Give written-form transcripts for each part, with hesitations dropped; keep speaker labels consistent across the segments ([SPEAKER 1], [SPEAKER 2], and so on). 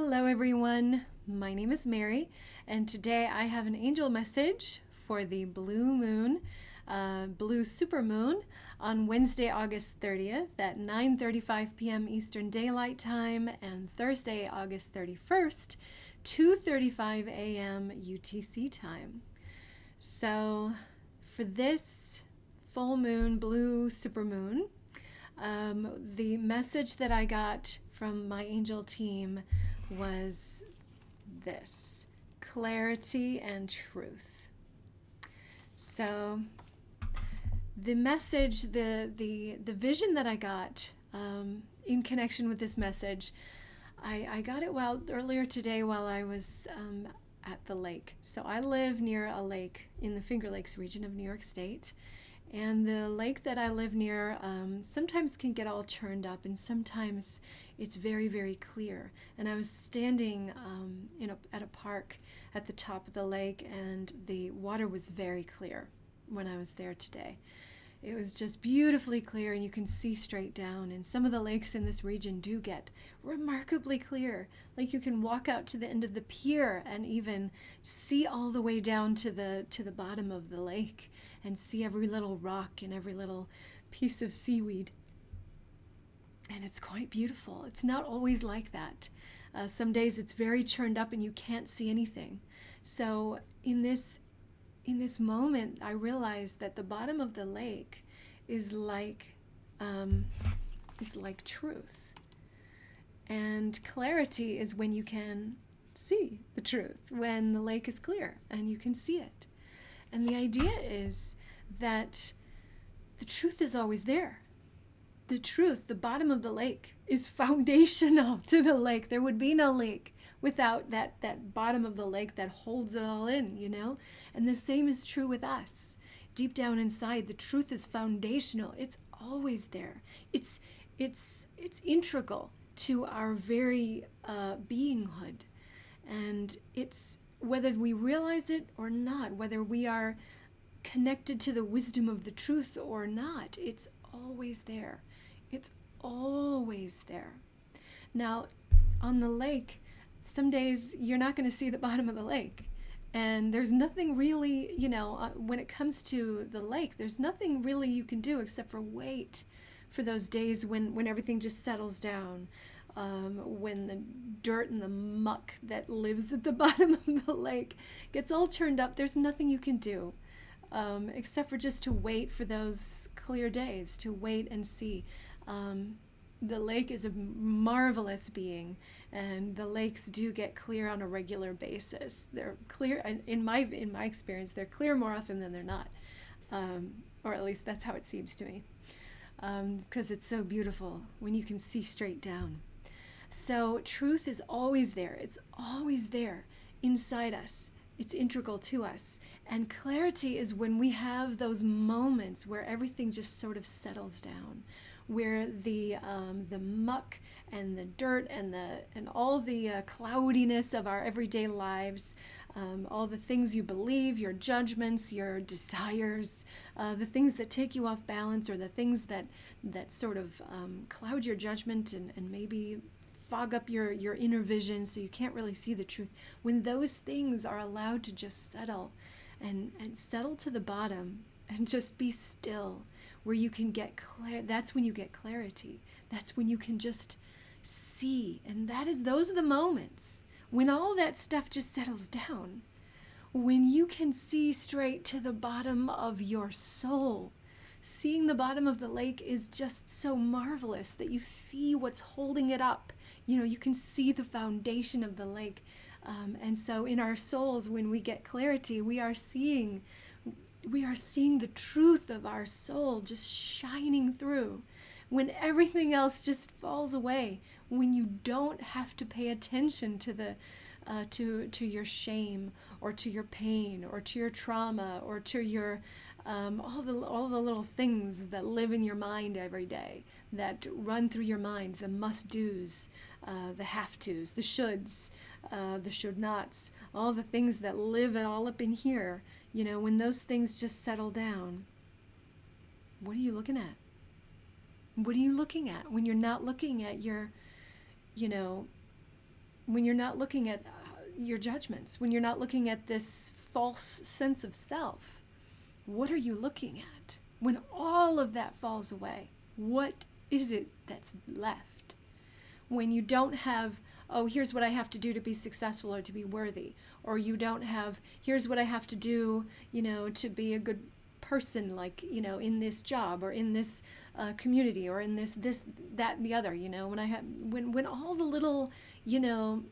[SPEAKER 1] Hello everyone, my name is Mary, and today I have an angel message for the blue moon, blue supermoon on Wednesday, August 30th at 9:35 p.m. Eastern Daylight Time and Thursday, August 31st, 2:35 a.m. UTC time. So for this full moon, blue supermoon, the message that I got from my angel team was this: clarity and truth. So the message, the vision that I got in connection with this message, I got it earlier today while I was at the lake. So I live near a lake in the Finger Lakes region of New York State. And the lake that I live near sometimes can get all churned up, and sometimes it's very, very clear. And I was standing at a park at the top of the lake, and the water was very clear when I was there today. It was just beautifully clear, and you can see straight down. And some of the lakes in this region do get remarkably clear. Like you can walk out to the end of the pier and even see all the way down to the bottom of the lake and see every little rock and every little piece of seaweed. And it's quite beautiful. It's not always like that. Some days it's very churned up and you can't see anything. So in this moment, I realized that the bottom of the lake is like truth, and clarity is when you can see the truth, when the lake is clear and you can see it. And the idea is that the truth is always there. The truth, the bottom of the lake, is foundational to the lake. There would be no lake without that bottom of the lake that holds it all in, you know? And the same is true with us. Deep down inside, the truth is foundational. It's always there. It's integral to our very beinghood. And it's, whether we realize it or not, whether we are connected to the wisdom of the truth or not, it's always there. It's always there. Now, on the lake, some days you're not going to see the bottom of the lake. And there's nothing really, when it comes to the lake, there's nothing really you can do except for wait for those days when everything just settles down. When the dirt and the muck that lives at the bottom of the lake gets all churned up, there's nothing you can do except for just to wait for those clear days, to wait and see. The lake is a marvelous being, and the lakes do get clear on a regular basis. They're clear, in my experience, they're clear more often than they're not, or at least that's how it seems to me, because it's so beautiful when you can see straight down. So truth is always there. It's always there inside us. It's integral to us. And clarity is when we have those moments where everything just sort of settles down, where the muck and the dirt and all the cloudiness of our everyday lives, all the things you believe, your judgments, your desires, the things that take you off balance, or the things that sort of cloud your judgment and maybe fog up your inner vision so you can't really see the truth. When those things are allowed to just settle and settle to the bottom and just be still, where you can get clear, that's when you get clarity. That's when you can just see. And those are the moments when all that stuff just settles down, when you can see straight to the bottom of your soul. Seeing the bottom of the lake is just so marvelous that you see what's holding it up. You can see the foundation of the lake. And so in our souls, when we get clarity, we are seeing the truth of our soul just shining through. When everything else just falls away, when you don't have to pay attention to your shame, or to your pain, or to your trauma, or to your all the little things that live in your mind every day, that run through your mind, the must-dos, the have-tos, the shoulds, the should-nots, all the things that live all up in here. When those things just settle down, what are you looking at? What are you looking at when you're not looking at your when you're not looking at your judgments, when you're not looking at this false sense of self, what are you looking at? When all of that falls away, what is it that's left? When you don't have, oh, here's what I have to do to be successful or to be worthy, or you don't have, here's what I have to do, to be a good person, like, in this job or in this community or in this, that, and the other, when all the little,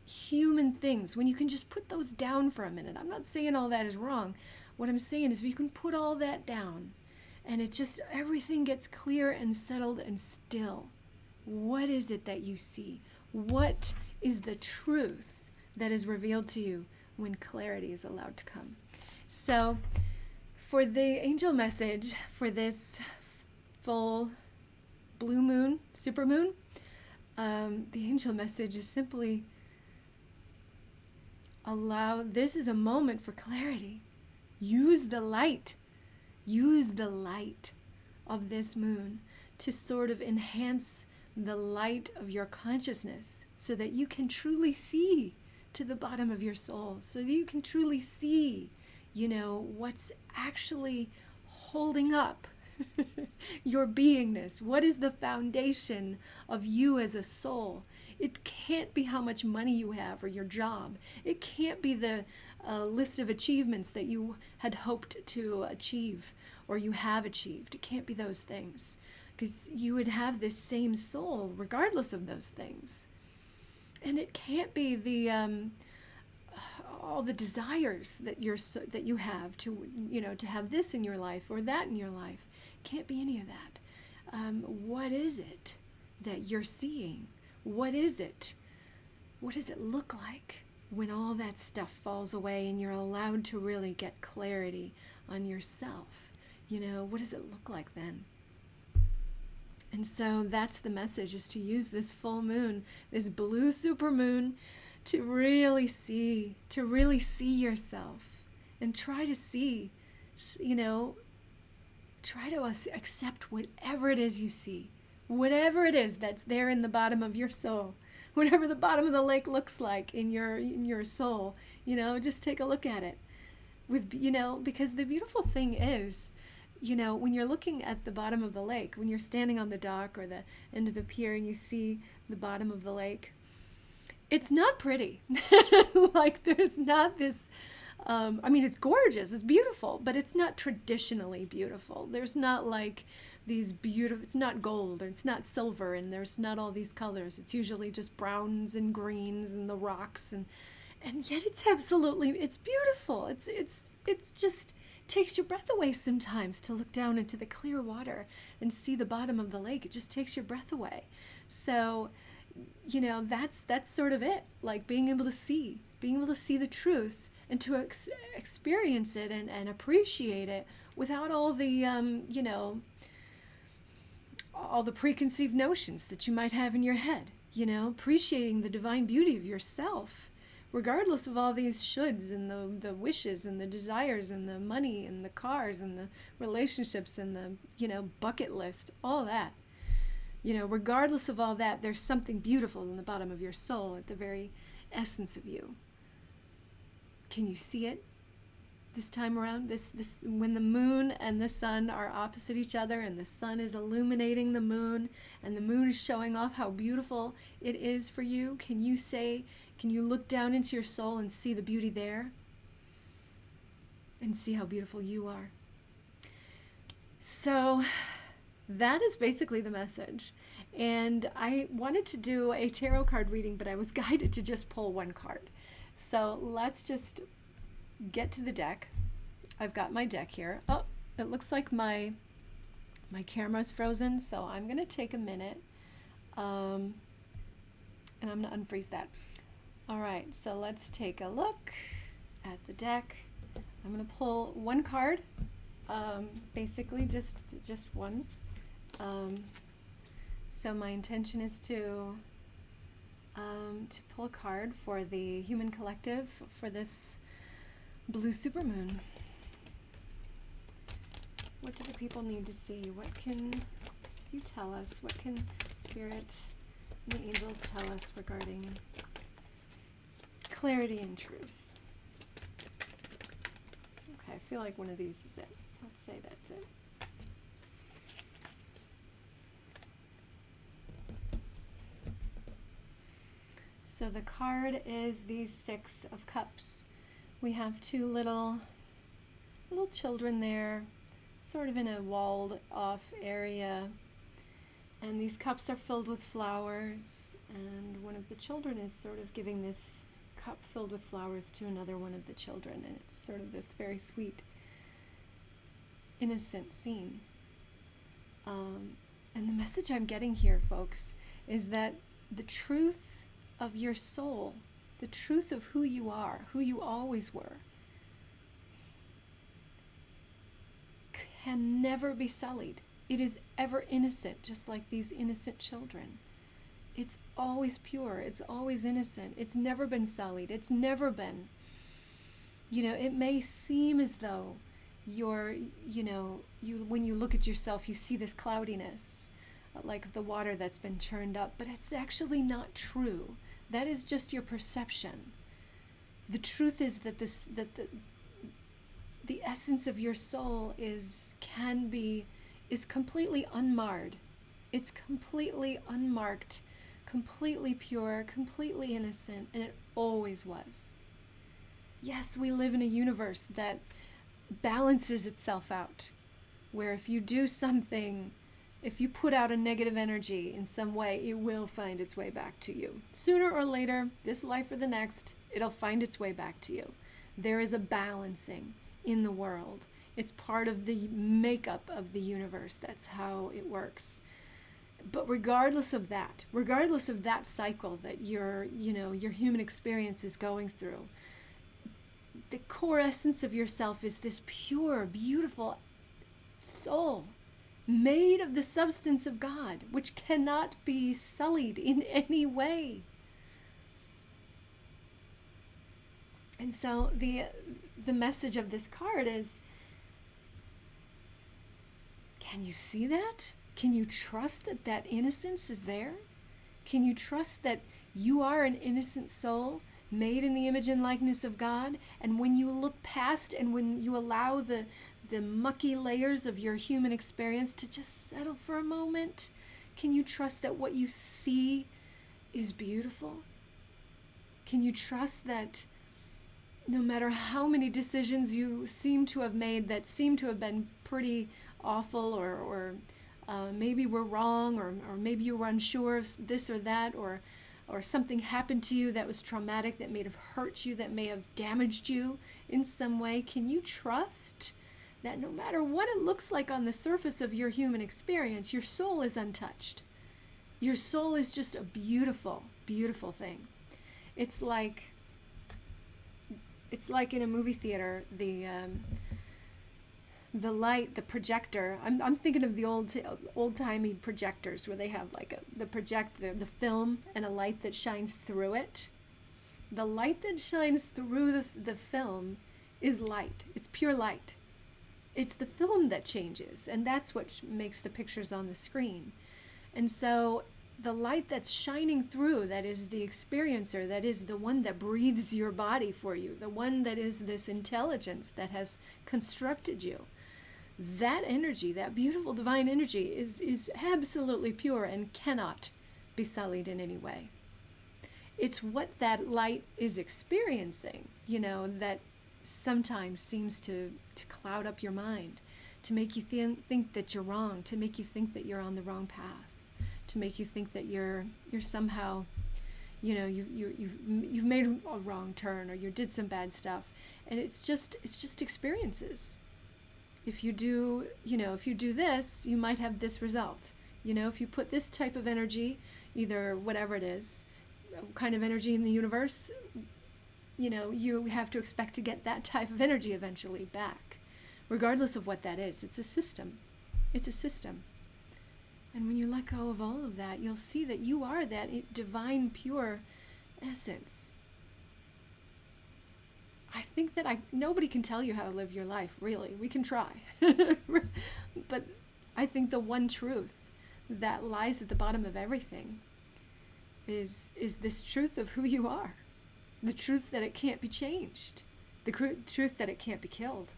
[SPEAKER 1] human things, when you can just put those down for a minute. I'm not saying all that is wrong. What I'm saying is if you can put all that down and everything gets clear and settled and still, what is it that you see? What is the truth that is revealed to you when clarity is allowed to come? So for the angel message for this full blue moon, supermoon, the angel message is simply this is a moment for clarity. Use the light of this moon to sort of enhance the light of your consciousness so that you can truly see to the bottom of your soul, so that you can truly see, what's actually holding up your beingness. What is the foundation of you as a soul? It can't be how much money you have or your job. It can't be the list of achievements that you had hoped to achieve or you have achieved. It can't be those things, because you would have this same soul regardless of those things. And it can't be the all the desires that you have to to have this in your life or that in your life. It can't be any of that. What is it that you're seeing? What is it? What does it look like when all that stuff falls away and you're allowed to really get clarity on yourself? What does it look like then? And so that's the message, is to use this full moon, this blue supermoon, to really see yourself and try to see, try to accept whatever it is you see, whatever it is that's there in the bottom of your soul, whatever the bottom of the lake looks like in your soul, just take a look at it because the beautiful thing is, when you're looking at the bottom of the lake, when you're standing on the dock or the end of the pier and you see the bottom of the lake, it's not pretty. Like, there's not this, it's gorgeous, it's beautiful, but it's not traditionally beautiful. There's not like these beautiful, it's not gold, or it's not silver, and there's not all these colors. It's usually just browns and greens and the rocks, and yet it's beautiful. It's just takes your breath away sometimes to look down into the clear water and see the bottom of the lake. It just takes your breath away. So, that's sort of it, like being able to see the truth and to experience it and appreciate it without all the, all the preconceived notions that you might have in your head, appreciating the divine beauty of yourself, regardless of all these shoulds and the wishes and the desires and the money and the cars and the relationships and the, bucket list, all that. Regardless of all that, there's something beautiful in the bottom of your soul, at the very essence of you. Can you see it this time around? This when the moon and the sun are opposite each other and the sun is illuminating the moon and the moon is showing off how beautiful it is for you, can you look down into your soul and see the beauty there? And see how beautiful you are? So that is basically the message. And I wanted to do a tarot card reading, but I was guided to just pull one card. So let's just get to the deck. I've got my deck here. Oh, it looks like my camera's frozen, so I'm going to take a minute and I'm going to unfreeze that. All right, so let's take a look at the deck. I'm going to pull one card, basically just one. So my intention is to pull a card for the human collective for this blue supermoon. What do the people need to see? What can you tell us? What can Spirit and the angels tell us regarding clarity and truth. Okay, I feel like one of these is it. Let's say that's it. So the card is the Six of Cups. We have two little children there, sort of in a walled off area. And these cups are filled with flowers, and one of the children is sort of giving this cup filled with flowers to another one of the children, and it's sort of this very sweet, innocent scene. And the message I'm getting here, folks, is that the truth of your soul, the truth of who you are, who you always were, can never be sullied. It is ever innocent, just like these innocent children. It's always pure. It's always innocent. It's never been sullied. It's never been. It may seem as though when you look at yourself, you see this cloudiness, like the water that's been churned up, but it's actually not true. That is just your perception. The truth is that the essence of your soul is completely unmarred. It's completely unmarked, completely pure, completely innocent, and it always was. Yes, we live in a universe that balances itself out, where if you do something, if you put out a negative energy in some way, it will find its way back to you. Sooner or later, this life or the next, it'll find its way back to you. There is a balancing in the world. It's part of the makeup of the universe. That's how it works. But regardless of that cycle that your human experience is going through, the core essence of yourself is this pure, beautiful soul made of the substance of God, which cannot be sullied in any way. And so the message of this card is, can you see that? Can you trust that that innocence is there? Can you trust that you are an innocent soul made in the image and likeness of God? And when you look past and when you allow the mucky layers of your human experience to just settle for a moment, can you trust that what you see is beautiful? Can you trust that no matter how many decisions you seem to have made that seem to have been pretty awful, or maybe were wrong, or maybe you were unsure of this or that, or something happened to you that was traumatic, that may have hurt you, that may have damaged you in some way, can you trust that no matter what it looks like on the surface of your human experience, your soul is untouched? Your soul is just a beautiful, beautiful thing. It's like in a movie theater, the light, the projector. I'm thinking of the old-timey projectors where they have like the film and a light that shines through it. The light that shines through the film is light. It's pure light. It's the film that changes, and that's what makes the pictures on the screen. And so the light that's shining through, that is the experiencer, that is the one that breathes your body for you, the one that is this intelligence that has constructed you. That energy, that beautiful divine energy is absolutely pure and cannot be sullied in any way. It's what that light is experiencing, that sometimes seems to cloud up your mind, to make you think that you're wrong, to make you think that you're on the wrong path, to make you think that you're somehow, you've made a wrong turn, or you did some bad stuff, and it's just experiences. If you do this, you might have this result. If you put this type of energy, either whatever it is, kind of energy in the universe, you have to expect to get that type of energy eventually back, regardless of what that is. It's a system. It's a system. And when you let go of all of that, you'll see that you are that divine, pure essence. I think that nobody can tell you how to live your life, really. We can try. But I think the one truth that lies at the bottom of everything is this truth of who you are. the truth that it can't be changed, the truth that it can't be killed.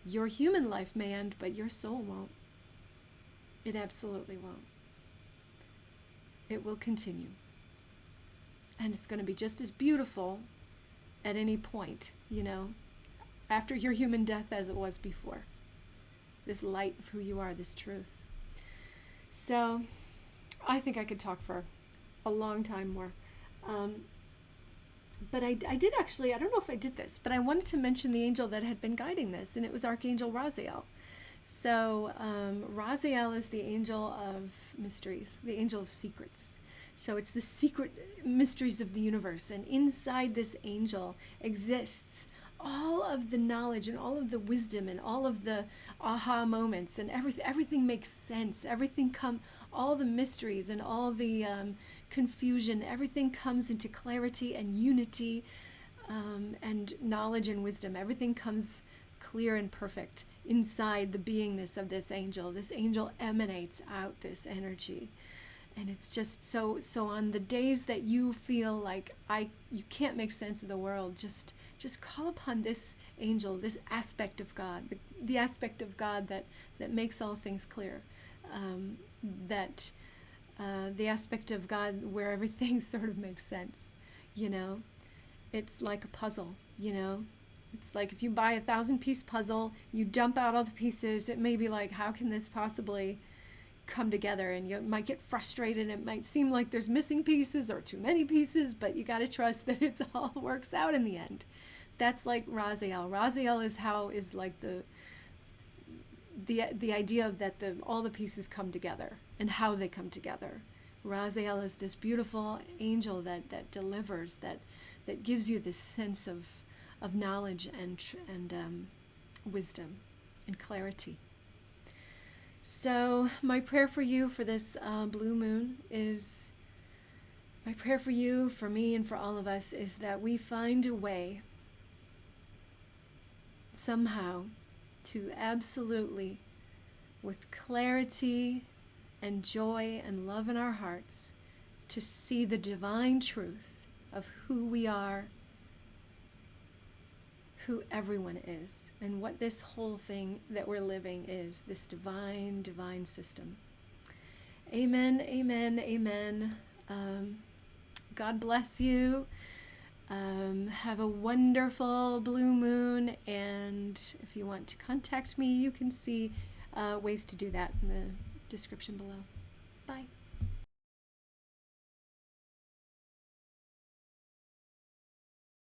[SPEAKER 1] Your human life may end, but your soul won't. It absolutely won't. It will continue. And it's going to be just as beautiful at any point, after your human death as it was before. This light of who you are, this truth. So, I think I could talk for a long time more. But I did actually, I don't know if I did this, but I wanted to mention the angel that had been guiding this, and it was Archangel Raziel. So Raziel is the angel of mysteries, the angel of secrets. So it's the secret mysteries of the universe, and inside this angel exists all of the knowledge and all of the wisdom and all of the aha moments, and everything makes sense. All the mysteries and all the confusion, everything comes into clarity and unity, and knowledge and wisdom. Everything comes clear and perfect inside the beingness of this angel. This angel emanates out this energy. And it's just so on the days that you feel like you can't make sense of the world, just call upon this angel, this aspect of God, the aspect of God that makes all things clear. The aspect of God where everything sort of makes sense, It's like a puzzle, It's like if you buy a 1,000-piece puzzle, you dump out all the pieces, it may be like, how can this possibly come together? And you might get frustrated. It might seem like there's missing pieces or too many pieces, but you got to trust that it all works out in the end. That's like Raziel. Raziel is like the idea that all the pieces come together and how they come together. Raziel is this beautiful angel that delivers, that gives you this sense of knowledge and wisdom and clarity. So my prayer for you for this blue moon is, my prayer for you, for me, and for all of us is that we find a way somehow to absolutely, with clarity and joy and love in our hearts, to see the divine truth of who we are, who everyone is, and what this whole thing that we're living is, this divine system. Amen, amen, amen. God bless you. Have a wonderful blue moon, and if you want to contact me, you can see ways to do that in the description below.